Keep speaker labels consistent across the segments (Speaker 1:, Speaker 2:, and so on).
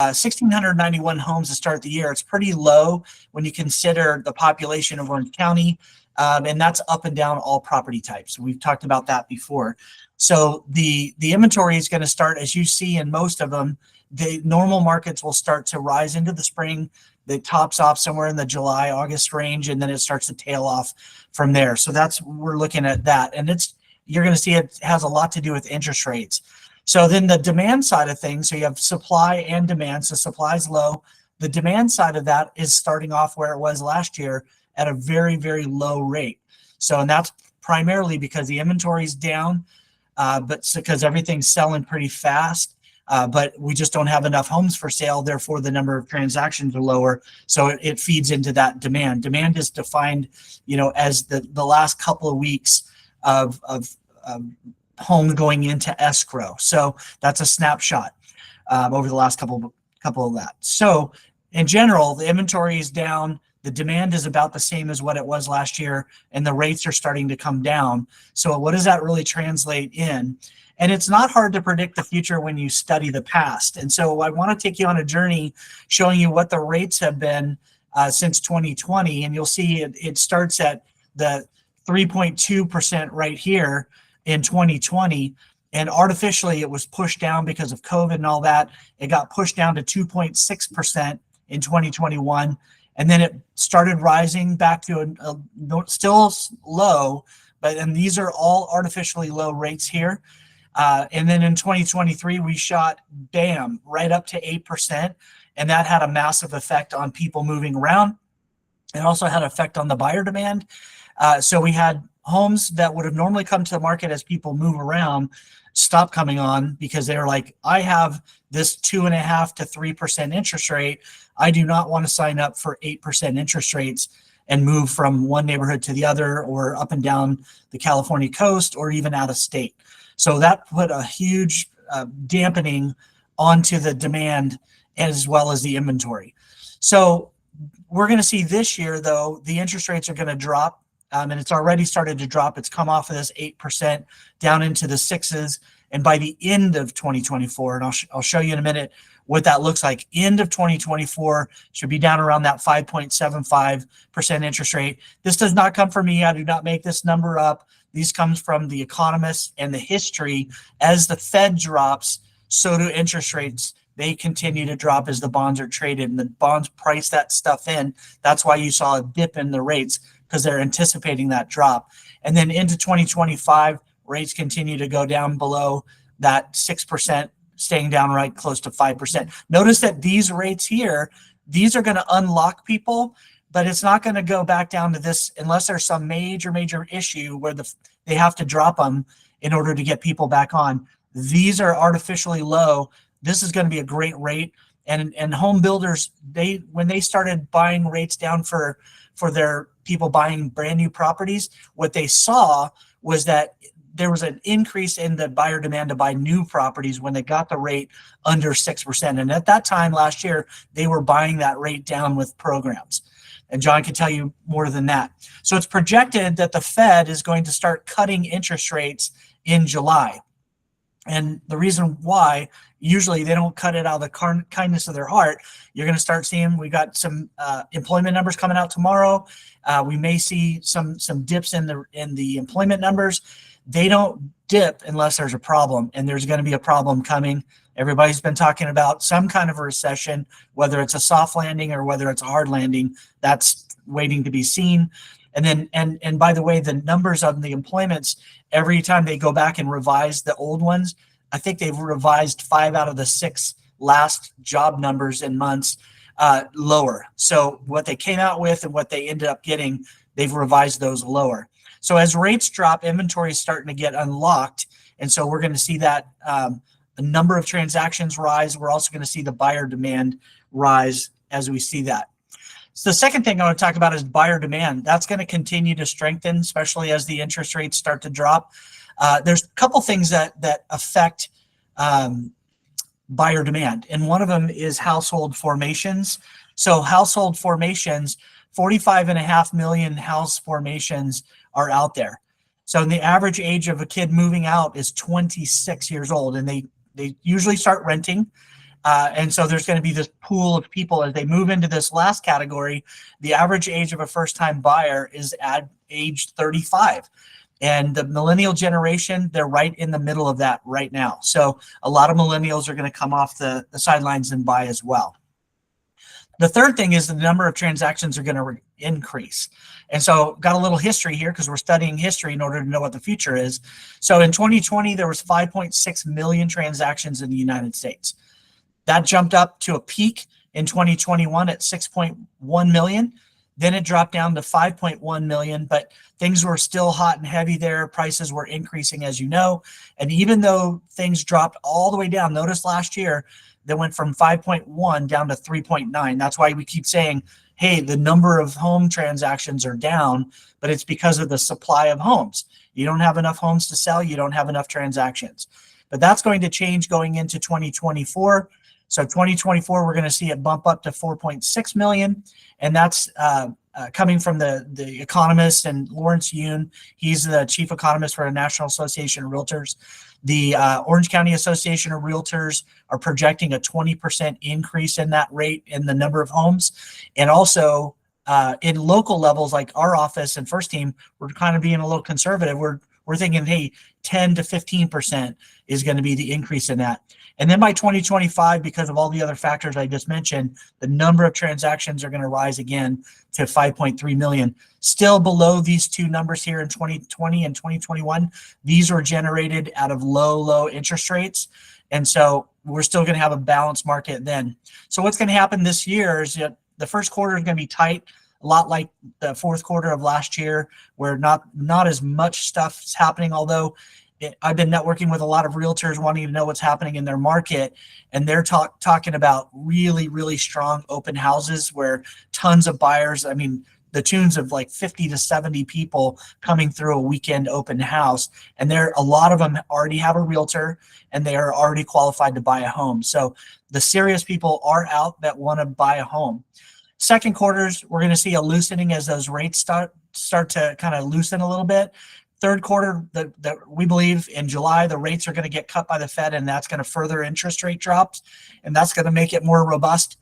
Speaker 1: 1,691 homes to start the year. It's pretty low when you consider the population of Orange County, and that's up and down all property types. We've talked about that before. So the inventory is going to start, as you see in most of them, the normal markets will start to rise into the spring. That tops off somewhere in the July, August range, and then it starts to tail off from there. So we're looking at that. And you're going to see it has a lot to do with interest rates. So then the demand side of things, so you have supply and demand. So supply is low. The demand side of that is starting off where it was last year at a very, very low rate. So, and that's primarily because the inventory is down, but because everything's selling pretty fast. But we just don't have enough homes for sale. Therefore, the number of transactions are lower. So it feeds into that demand. Demand is defined, as the last couple of weeks of homes going into escrow. So that's a snapshot over the last couple of that. So in general, the inventory is down. The demand is about the same as what it was last year, and the rates are starting to come down. So what does that really translate in? And it's not hard to predict the future when you study the past. And so I want to take you on a journey showing you what the rates have been since 2020. And you'll see it starts at the 3.2% right here in 2020. And artificially, it was pushed down because of COVID and all that. It got pushed down to 2.6% in 2021. And then it started rising back to still low, and these are all artificially low rates here. And then in 2023, we shot, bam, right up to 8%. And that had a massive effect on people moving around. It also had an effect on the buyer demand. So we had homes that would have normally come to the market as people move around stop coming on because they're like, I have this 2.5% to 3% interest rate. I do not want to sign up for 8% interest rates and move from one neighborhood to the other or up and down the California coast or even out of state. So that put a huge dampening onto the demand as well as the inventory. So we're going to see this year, though, the interest rates are going to drop, and it's already started to drop. It's come off of this 8% down into the 6s. And by the end of 2024, and I'll show you in a minute what that looks like, end of 2024 should be down around that 5.75% interest rate. This does not come from me. I do not make this number up. These comes from the economists and the history. As the Fed drops, so do interest rates. They continue to drop as the bonds are traded, and the bonds price that stuff in. That's why you saw a dip in the rates, because they're anticipating that drop. And then into 2025, rates continue to go down below that 6%, staying down right close to 5%. Notice that these rates here, these are going to unlock people, but it's not going to go back down to this unless there's some major issue where they have to drop them in order to get people back on. These are artificially low. This is going to be a great rate. And home builders, when they started buying rates down for their people buying brand new properties, what they saw was that there was an increase in the buyer demand to buy new properties when they got the rate under 6%. And at that time last year, they were buying that rate down with programs. And John can tell you more than that. So it's projected that the Fed is going to start cutting interest rates in July. And the reason why, usually they don't cut it out of the kindness of their heart. You're going to start seeing, we got some employment numbers coming out tomorrow. We may see some dips in the employment numbers. They don't dip unless there's a problem, and there's going to be a problem coming. Everybody's been talking about some kind of a recession, whether it's a soft landing or whether it's a hard landing. That's waiting to be seen. And then, and by the way, the numbers of the employments, every time they go back and revise the old ones, I think they've revised 5 out of the 6 last job numbers in months lower. So what they came out with and what they ended up getting, they've revised those lower. So as rates drop, inventory is starting to get unlocked. And so we're going to see that the number of transactions rise. We're also going to see the buyer demand rise as we see that. So the second thing I want to talk about is buyer demand. That's going to continue to strengthen, especially as the interest rates start to drop. There's a couple things that affect buyer demand, and one of them is household formations. So household formations, 45.5 million house formations are out there. So the average age of a kid moving out is 26 years old, and they usually start renting. And so there's going to be this pool of people as they move into this last category. The average age of a first-time buyer is at age 35. And the millennial generation, they're right in the middle of that right now. So a lot of millennials are going to come off the sidelines and buy as well. The third thing is the number of transactions are going to increase. And so got a little history here because we're studying history in order to know what the future is. So in 2020, there was 5.6 million transactions in the United States. That jumped up to a peak in 2021 at 6.1 million. Then it dropped down to 5.1 million, but things were still hot and heavy there. Prices were increasing, as you know. And even though things dropped all the way down, notice last year, they went from 5.1 down to 3.9. That's why we keep saying, hey, the number of home transactions are down, but it's because of the supply of homes. You don't have enough homes to sell. You don't have enough transactions. But that's going to change going into 2024. So 2024, we're going to see it bump up to 4.6 million. And that's coming from the economist and Lawrence Yun. He's the chief economist for the National Association of Realtors. The Orange County Association of Realtors are projecting a 20% increase in that rate in the number of homes. And also in local levels like our office and First Team, we're kind of being a little conservative. We're thinking, hey, 10 to 15% is going to be the increase in that. And then by 2025, because of all the other factors I just mentioned, the number of transactions are going to rise again to 5.3 million. Still below these two numbers here in 2020 and 2021. These were generated out of low interest rates. And so we're still going to have a balanced market then. So what's going to happen this year is that the first quarter is going to be tight, a lot like the fourth quarter of last year, where not as much stuff is happening, although I've been networking with a lot of realtors wanting to know what's happening in their market, and they're talking about really strong open houses where tons of buyers, I mean, the tunes of like 50 to 70 people coming through a weekend open house, and a lot of them already have a realtor and they are already qualified to buy a home. So the serious people are out that want to buy a home. Second quarters, we're going to see a loosening as those rates start to kind of loosen a little bit. Third quarter, we believe in July, the rates are going to get cut by the Fed, and that's going to further interest rate drops, and that's going to make it more robust.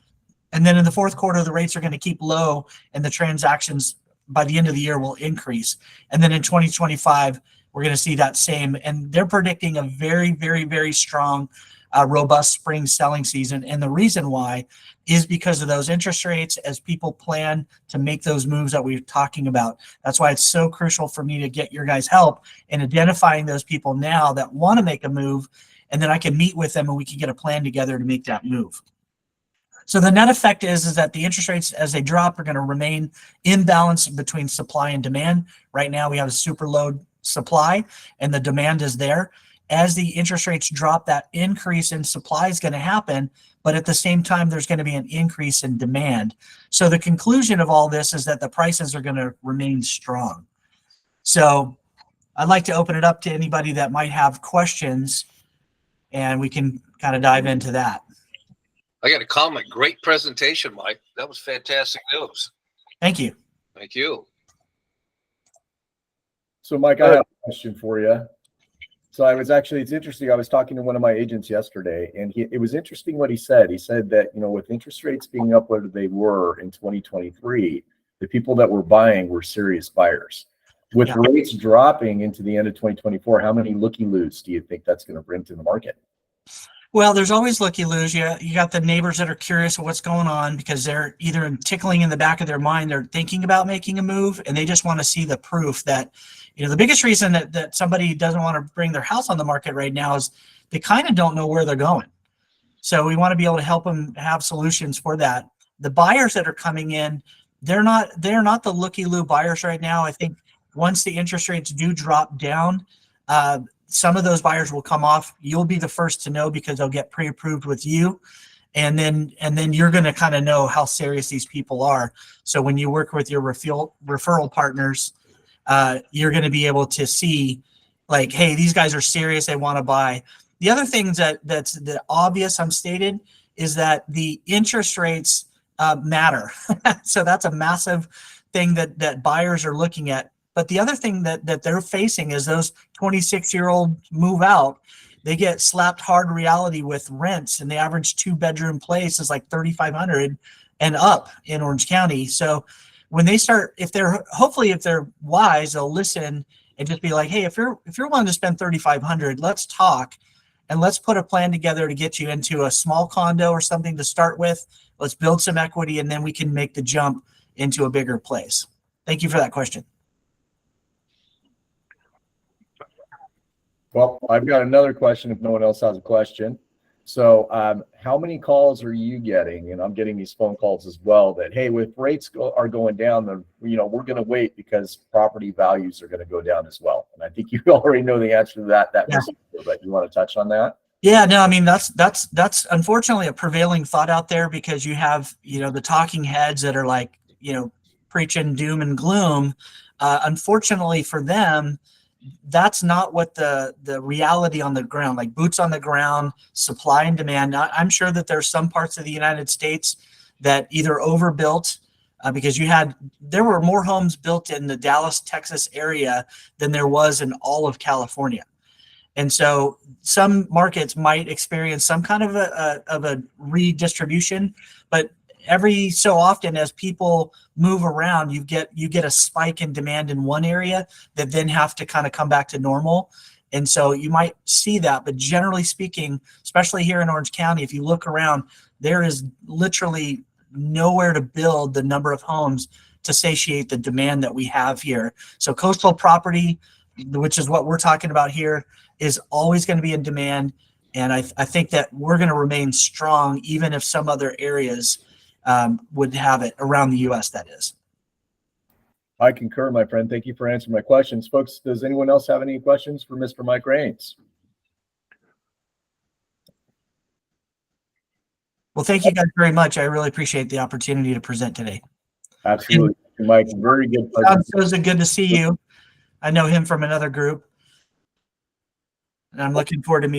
Speaker 1: And then in the fourth quarter, the rates are going to keep low, and the transactions by the end of the year will increase. And then in 2025, we're going to see that same, and they're predicting a very strong, robust spring selling season. And the reason why is because of those interest rates as people plan to make those moves that we're talking about. That's why it's so crucial for me to get your guys' help in identifying those people now that want to make a move, and then I can meet with them and we can get a plan together to make that move. So the net effect is that the interest rates, as they drop, are going to remain imbalanced between supply and demand. Right now, we have a super low supply and the demand is there. As the interest rates drop, that increase in supply is going to happen, but at the same time, there's going to be an increase in demand. So the conclusion of all this is that the prices are going to remain strong. So I'd like to open it up to anybody that might have questions, and we can kind of dive into that.
Speaker 2: I got a comment. Great presentation, Mike. That was fantastic news.
Speaker 1: Thank you.
Speaker 2: Thank you.
Speaker 3: So, Mike, I have a question for you. So it's interesting. I was talking to one of my agents yesterday, and it was interesting what he said. He said that, with interest rates being up where they were in 2023, the people that were buying were serious buyers. With rates dropping into the end of 2024, how many looky-loos do you think that's going to bring to the market?
Speaker 1: Well, there's always looky-loos. You got the neighbors that are curious of what's going on because they're either tickling in the back of their mind, they're thinking about making a move, and they just want to see the proof that, the biggest reason that somebody doesn't want to bring their house on the market right now is they kind of don't know where they're going. So we want to be able to help them have solutions for that. The buyers that are coming in, they're not the looky-loo buyers right now. I think once the interest rates do drop down, some of those buyers will come off. You'll be the first to know because they'll get pre-approved with you. And then you're going to kind of know how serious these people are. So when you work with your referral partners, you're going to be able to see like, hey, these guys are serious. They want to buy. The other thing that's the obvious unstated is that the interest rates matter. So that's a massive thing that buyers are looking at. But the other thing that they're facing is those 26-year-olds move out. they get slapped hard reality with rents, and the average 2-bedroom place is like 3,500 and up in Orange County. So when they start, if they're wise, they'll listen and just be like, hey, if you're willing to spend 3,500, let's talk and let's put a plan together to get you into a small condo or something to start with. Let's build some equity, and then we can make the jump into a bigger place. Thank you for that question.
Speaker 3: Well, I've got another question if no one else has a question. So how many calls are you getting? And I'm getting these phone calls as well that, hey, with rates are going down, then, you know, we're going to wait because property values are going to go down as well. And I think you already know the answer to that,
Speaker 1: Yeah.
Speaker 3: But you want to touch on that?
Speaker 1: Yeah, no, I mean, that's unfortunately a prevailing thought out there, because you have, you know, the talking heads that are like, you know, preaching doom and gloom. Unfortunately for them, that's not what the reality on the ground, like boots on the ground, supply and demand. I'm sure that there's some parts of the United States that either overbuilt, because there were more homes built in the Dallas, Texas area than there was in all of California. And so some markets might experience some kind of a redistribution, but every so often as people move around, you get a spike in demand in one area that then have to kind of come back to normal. And so you might see that, but generally speaking, especially here in Orange County, if you look around, there is literally nowhere to build the number of homes to satiate the demand that we have here. So coastal property, which is what we're talking about here, is always going to be in demand. And I think that we're going to remain strong, even if some other areas would have it around the U.S., that is.
Speaker 3: I concur, my friend. Thank you for answering my questions. Folks, does anyone else have any questions for Mr. Mike Raines?
Speaker 1: Well, thank you guys very much. I really appreciate the opportunity to present today.
Speaker 3: Absolutely, Mike. Very good.
Speaker 1: It was good to see you. I know him from another group, and I'm looking forward to meeting